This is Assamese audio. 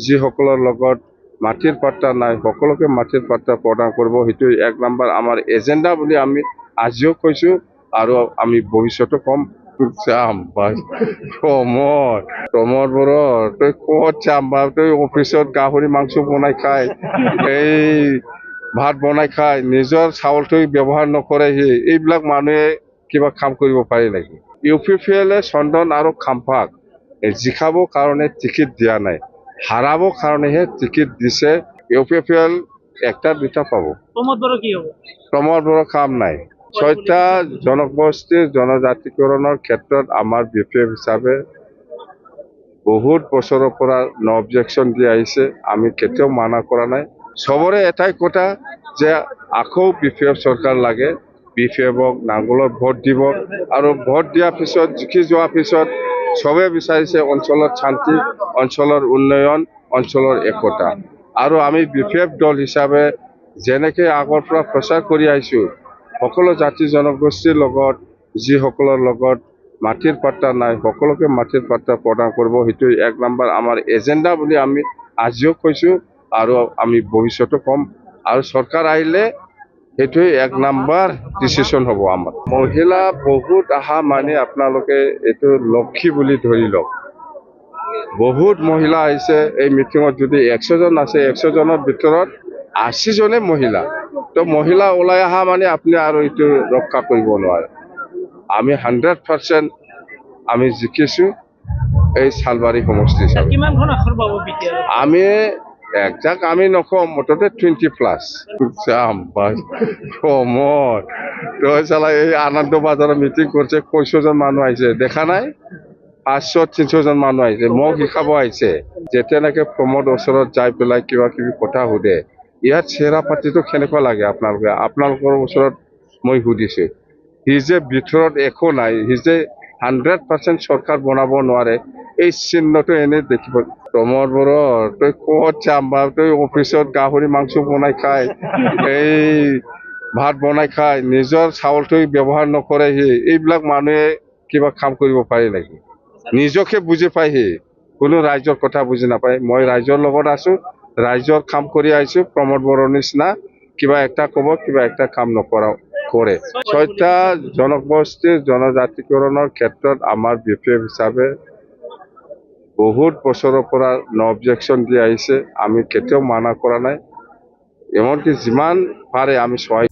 যিসকলৰ লগত মাটিৰ পাত্তা নাই সকলোকে মাটিৰ পাত্তা প্ৰদান কৰিব, সেইটো 1 নম্বৰ আমাৰ এজেণ্ডা বুলি আমি আজিও কৈছো আৰু আমি ভৱিষ্যতে কম। যাম প্ৰমোদ বড়ো তই ক'ত যাম বা তই অফিচত গাহৰি মাংস বনাই খাই এই ভাত বনাই খাই নিজৰ চাউলটো ব্যৱহাৰ নকৰে, এইবিলাক মানুহে কিবা কাম কৰিব পাৰি নেকি? UPPL চন্দন আৰু খাম্পাক জিকাবৰ কাৰণে টিকেট দিয়া নাই, হাৰাবৰ কাৰণেহে টিকেট দিছে। UPPL একটা দুটা পাব। প্ৰমোদ বড় কি হব? প্ৰমোদ বড়ো কাম নাই। 6টা জনগোষ্ঠীৰ জনজাতিকৰণৰ ক্ষেত্ৰত আমাৰ BPF হিচাপে বহুত বছৰৰ পৰা অবজেকশ্যন দি আহিছে, আমি কেতিয়াও মানা কৰা নাই। সবৰে এটাই কথা যে আকৌ BPF চৰকাৰ লাগে, BPFক নাঙলত ভোট দিব আৰু ভোট দিয়াৰ পিছত জিকি যোৱাৰ পিছত সবে বিচাৰিছে অঞ্চলৰ শান্তি, অঞ্চলৰ উন্নয়ন, অঞ্চলৰ একতা। আৰু আমি BPF দল হিচাপে যেনেকৈ আগৰ পৰা প্ৰচাৰ কৰি আহিছো, সকলো জাতি জনগোষ্ঠীৰ লগত যিসকলৰ লগত মাটিৰ পাত্তা নাই সকলোকে মাটিৰ পাত্তা প্ৰদান কৰিব, সেইটো 1 নম্বৰ আমাৰ এজেণ্ডা বুলি আমি আজিও কৈছো আৰু আমি ভৱিষ্যতে কম। আৰু চৰকাৰ আহিলে সেইটোৱে 1 নম্বৰ ডিচিশ্যন হ'ব আমাৰ। মহিলা বহুত আহা মানে আপোনালোকে এইটো লক্ষী বুলি ধৰি লওক, বহুত মহিলা আহিছে এই মিটিঙত। যদি 100 জন আছে, 100 জনৰ ভিতৰত 80 জনে মহিলা। তো মহিলা ওলাই অহা মানে আপুনি আৰু এইটো ৰক্ষা কৰিব নোৱাৰে। আমি 100% আমি জিকিছো এই চালবাৰী সমষ্টি হিচাপে। কিমানখন আসন পাব বিটিআৰ? আমি একজাক্ট আমি নকওঁ, মুঠতে 20+ যাম প্ৰমোদ তই চালা এই আনন্দ বাজাৰৰ মিটিং কৰিছে, 500 জন মানুহ আহিছে, দেখা নাই? 500-300 জন মানুহ আহিছে, মোক শিকাব আহিছে। যেতিয়ালৈকে প্ৰমোদ ওচৰত যাই পেলাই কিবা কিবি কথা সোধে, ইয়াত চেহেৰা পাতিটো কেনেকুৱা লাগে আপোনালোকৰ ওচৰত মই সুধিছো। সি যে ভিতৰত একো নাই, সি যে 100% চৰকাৰ বনাব নোৱাৰে, এই চিহ্নটো এনে দেখিব। প্ৰমোদ বড়ো তই ক'ত যাম বা তই অফিচত গাহৰি মাংস বনাই খাই এই ভাত বনাই খাই নিজৰ চাউলটো ব্যৱহাৰ নকৰে, এইবিলাক মানুহে কিবা কাম কৰিব পাৰি নেকি? নিজকে বুজি পাই, কোনো ৰাইজৰ কথা বুজি নাপায়। মই ৰাইজৰ লগত আছো, ৰাইজৰ কাম কৰি আহিছো। প্ৰমোদ বড়োৰ নিচিনা কিবা একটা ক'ব, কিবা একটা কাম নকৰা কৰে। 6টা জনগোষ্ঠীৰ জনজাতিকৰণৰ ক্ষেত্ৰত আমাৰ BPF হিচাপে বহুত বছৰৰ পৰা অবজেকশ্যন দি আহিছে, আমি কেতিয়াও মানা কৰা নাই। এমনকি যিমান পাৰে আমি সহায়